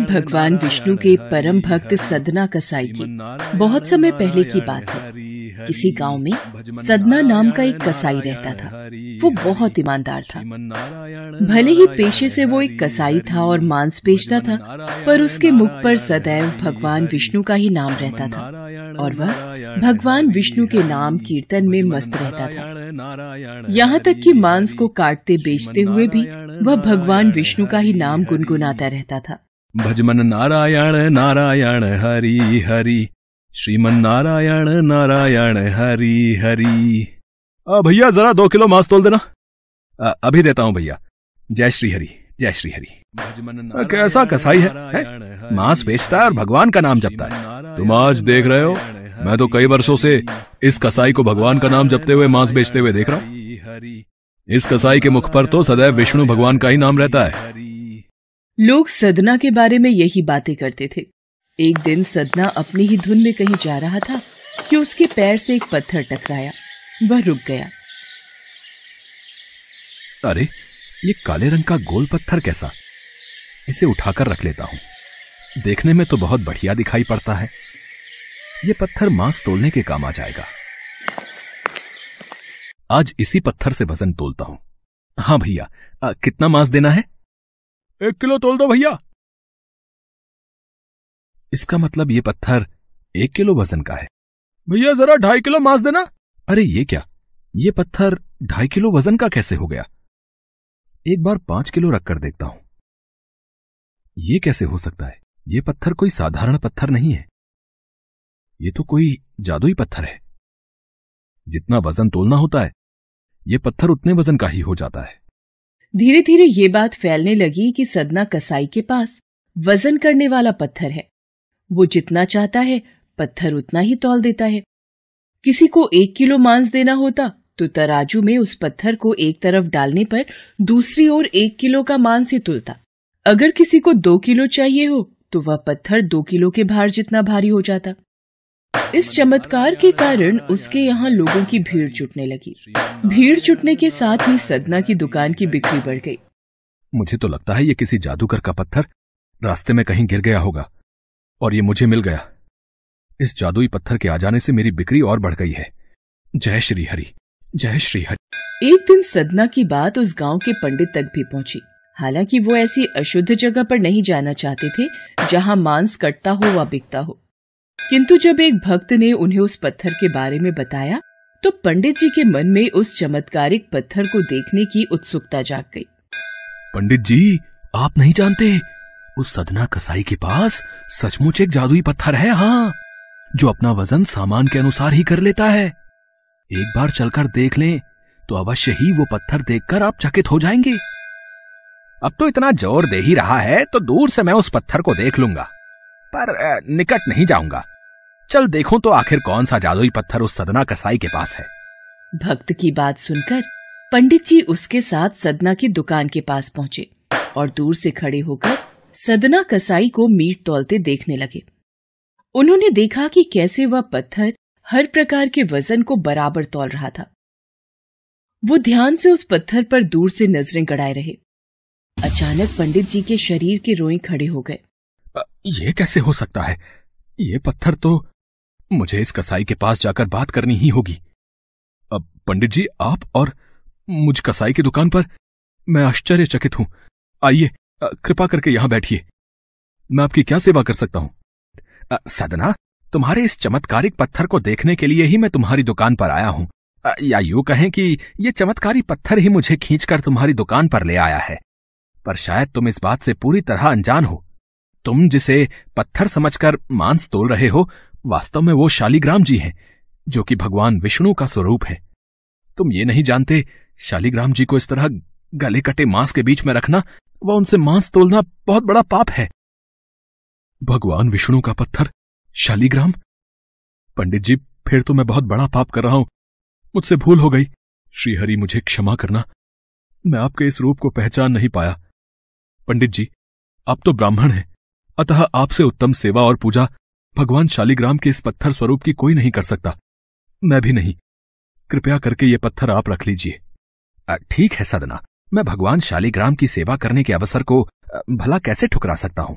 भगवान विष्णु के परम भक्त सदना कसाई की बहुत समय पहले की बात है। किसी गांव में सदना नाम का एक कसाई रहता था। वो बहुत ईमानदार था। भले ही पेशे से वो एक कसाई था और मांस बेचता था, पर उसके मुख पर सदैव भगवान विष्णु का ही नाम रहता था और वह भगवान विष्णु के नाम कीर्तन में मस्त रहता था। यहाँ तक कि मांस को काटते बेचते हुए भी वह भगवान विष्णु का ही नाम गुनगुनाता रहता था। भजमन नारायण नारायण हरि हरि, श्रीमन नारायण नारायण हरि हरि। भैया जरा 2 किलो मांस तोल देना। अभी देता हूँ भैया। जय श्री हरि, जय श्री हरि। कैसा कसाई है? मांस बेचता है और भगवान का नाम जपता है। तुम आज देख रहे हो, मैं तो कई वर्षों से इस कसाई को भगवान का नाम जपते हुए मांस बेचते हुए देख रहा हूँ। इस कसाई के मुख पर तो सदैव विष्णु भगवान का ही नाम रहता है। लोग सदना के बारे में यही बातें करते थे। एक दिन सदना अपनी ही धुन में कहीं जा रहा था कि उसके पैर से एक पत्थर टकराया। वह रुक गया। अरे, ये काले रंग का गोल पत्थर कैसा? इसे उठाकर रख लेता हूं। देखने में तो बहुत बढ़िया दिखाई पड़ता है। ये पत्थर मांस तोलने के काम आ जाएगा। आज इसी पत्थर से वजन तोलता हूं। हाँ भैया, कितना मांस देना है? 1 किलो तोल दो भैया। इसका मतलब ये पत्थर 1 किलो वजन का है। भैया जरा 2.5 किलो मांस देना। अरे ये क्या, ये पत्थर 2.5 किलो वजन का कैसे हो गया? एक बार 5 किलो रखकर देखता हूं। ये कैसे हो सकता है? ये पत्थर कोई साधारण पत्थर नहीं है। ये तो कोई जादुई पत्थर है। जितना वजन तोलना होता है, ये पत्थर उतने वजन का ही हो जाता है। धीरे धीरे ये बात फैलने लगी कि सदना कसाई के पास वजन करने वाला पत्थर है। वो जितना चाहता है पत्थर उतना ही तौल देता है। किसी को 1 किलो मांस देना होता तो तराजू में उस पत्थर को एक तरफ डालने पर दूसरी ओर 1 किलो का मांस ही तुलता। अगर किसी को 2 किलो चाहिए हो तो वह पत्थर 2 किलो के भार जितना भारी हो जाता। इस चमत्कार के कारण उसके यहाँ लोगों की भीड़ जुटने लगी। भीड़ जुटने के साथ ही सदना की दुकान की बिक्री बढ़ गई। मुझे तो लगता है ये किसी जादूगर का पत्थर रास्ते में कहीं गिर गया होगा और ये मुझे मिल गया। इस जादुई पत्थर के आ जाने से मेरी बिक्री और बढ़ गई है। जय श्री हरि, जय श्री हरि। एक दिन सदना की बात उस गांव के पंडित तक भी पहुंची। हालांकि वो ऐसी अशुद्ध जगह पर नहीं जाना चाहते थे जहां मांस कटता हो व बिकता हो, किंतु जब एक भक्त ने उन्हें उस पत्थर के बारे में बताया तो पंडित जी के मन में उस चमत्कारिक पत्थर को देखने की उत्सुकता जाग गई। पंडित जी, आप नहीं जानते, उस सदना कसाई के पास सचमुच एक जादुई पत्थर है। हाँ, जो अपना वजन सामान के अनुसार ही कर लेता है। एक बार चलकर देख लें तो अवश्य ही वो पत्थर देखकर आप चकित हो जाएंगे। अब तो इतना जोर दे ही रहा है तो दूर से मैं उस पत्थर को देख लूंगा, पर निकट नहीं जाऊंगा। चल देखूं तो आखिर कौन सा जादुई पत्थर उस सदना कसाई के पास है। भक्त की बात सुनकर पंडित जी उसके साथ सदना की दुकान के पास पहुंचे और दूर से खड़े होकर सदना कसाई को मीट तौलते देखने लगे। उन्होंने देखा कि कैसे वह पत्थर हर प्रकार के वजन को बराबर तौल रहा था। वो ध्यान से उस पत्थर पर दूर से नजरें गड़ाए रहे। अचानक पंडित जी के शरीर के रोएं खड़े हो गए। ये कैसे हो सकता है? ये पत्थर तो मुझे इस कसाई के पास जाकर बात करनी ही होगी। अब पंडित जी, आप और मुझ कसाई की दुकान पर मैं आश्चर्यचकित हूं। आइए, कृपा करके यहां बैठिए। मैं आपकी क्या सेवा कर सकता हूं? सदना, तुम्हारे इस चमत्कारिक पत्थर को देखने के लिए ही मैं तुम्हारी दुकान पर आया हूं। या यूं कहें कि ये चमत्कारी पत्थर ही मुझे खींचकर तुम्हारी दुकान पर ले आया है। पर शायद तुम इस बात से पूरी तरह अनजान हो। तुम जिसे पत्थर समझकर मांस तोल रहे हो, वास्तव में वो शालिग्राम जी हैं, जो कि भगवान विष्णु का स्वरूप है। तुम ये नहीं जानते, शालिग्राम जी को इस तरह गले कटे मांस के बीच में रखना व उनसे मांस तोलना बहुत बड़ा पाप है। भगवान विष्णु का पत्थर शालिग्राम? पंडित जी, फिर तो मैं बहुत बड़ा पाप कर रहा हूं। मुझसे भूल हो गई। श्रीहरि, मुझे क्षमा करना। मैं आपके इस रूप को पहचान नहीं पाया। पंडित जी, आप तो ब्राह्मण हैं, अतः आपसे उत्तम सेवा और पूजा भगवान शालिग्राम के इस पत्थर स्वरूप की कोई नहीं कर सकता। मैं भी नहीं। कृपया करके ये पत्थर आप रख लीजिए। ठीक है सदना, मैं भगवान शालिग्राम की सेवा करने के अवसर को भला कैसे ठुकरा सकता हूं।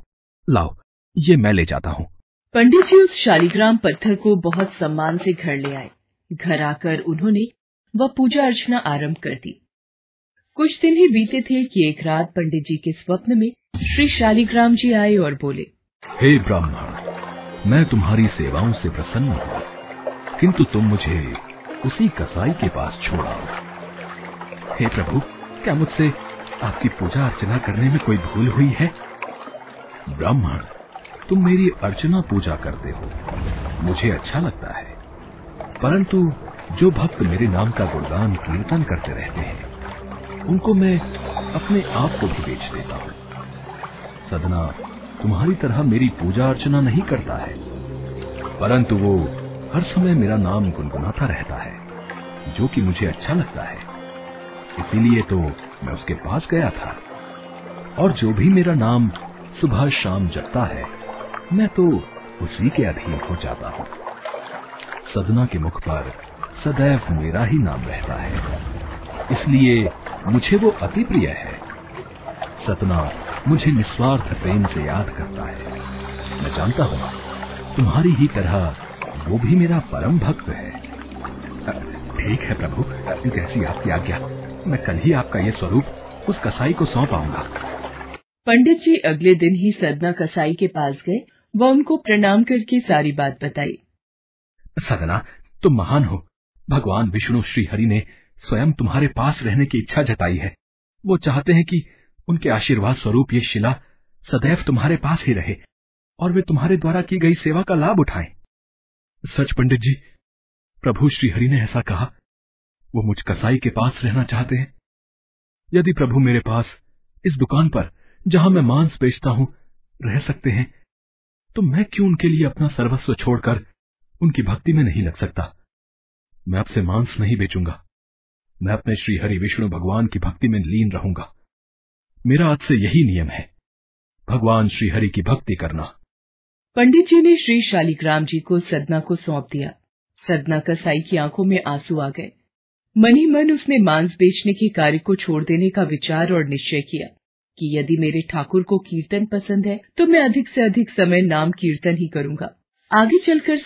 लाओ, ये मैं ले जाता हूँ। पंडित जी उस शालिग्राम पत्थर को बहुत सम्मान से घर ले आए। घर आकर उन्होंने वह पूजा अर्चना आरंभ कर दी। कुछ दिन ही बीते थे कि एक रात पंडित जी के स्वप्न में श्री शालिग्राम जी आए और बोले, हे ब्राह्मण, मैं तुम्हारी सेवाओं से प्रसन्न हूँ, किंतु तुम मुझे उसी कसाई के पास छोड़ाओ। हे प्रभु, क्या मुझसे आपकी पूजा अर्चना करने में कोई भूल हुई है? ब्राह्मण, तुम मेरी अर्चना पूजा करते हो, मुझे अच्छा लगता है, परंतु जो भक्त मेरे नाम का गुणगान कीर्तन करते रहते हैं, उनको मैं अपने आप को भी बेच देता हूँ। सदना तुम्हारी तरह मेरी पूजा अर्चना नहीं करता है, परंतु वो हर समय मेरा नाम गुनगुनाता रहता है, जो कि मुझे अच्छा लगता है। इसीलिए तो मैं उसके पास गया था, और जो भी मेरा नाम सुबह शाम जपता है, मैं तो उसी के अधीन हो जाता हूँ। सदना के मुख पर सदैव मेरा ही नाम रहता है, इसलिए मुझे वो अति प्रिय है। सदना मुझे निस्वार्थ प्रेम से याद करता है। मैं जानता हूँ तुम्हारी ही तरह वो भी मेरा परम भक्त है। ठीक है प्रभु, जैसी आपकी आज्ञा, मैं कल ही आपका ये स्वरूप उस कसाई को सौंप आऊंगा। पंडित जी अगले दिन ही सदना कसाई के पास गए व उनको प्रणाम करके सारी बात बताई। सदना, तुम महान हो। भगवान विष्णु श्री हरि ने स्वयं तुम्हारे पास रहने की इच्छा जताई है। वो चाहते हैं कि उनके आशीर्वाद स्वरूप ये शिला सदैव तुम्हारे पास ही रहे और वे तुम्हारे द्वारा की गई सेवा का लाभ उठाएं। सच पंडित जी, प्रभु श्री हरि ने ऐसा कहा। वो मुझ कसाई के पास रहना चाहते हैं। यदि प्रभु मेरे पास इस दुकान पर, जहां मैं मांस बेचता हूं, रह सकते हैं, तो मैं क्यों उनके लिए अपना सर्वस्व छोड़कर उनकी भक्ति में नहीं लग सकता? मैं अब से मांस नहीं बेचूंगा। मैं अपने श्री हरि विष्णु भगवान की भक्ति में लीन रहूंगा। मेरा आज से यही नियम है, भगवान श्री हरि की भक्ति करना। पंडित जी ने श्री शालिग्राम जी को सदना को सौंप दिया। सदना कसाई की आंखों में आंसू आ गए। मन ही मन उसने मांस बेचने के कार्य को छोड़ देने का विचार और निश्चय किया कि यदि मेरे ठाकुर को कीर्तन पसंद है तो मैं अधिक से अधिक समय नाम कीर्तन ही करूंगा। आगे चलकर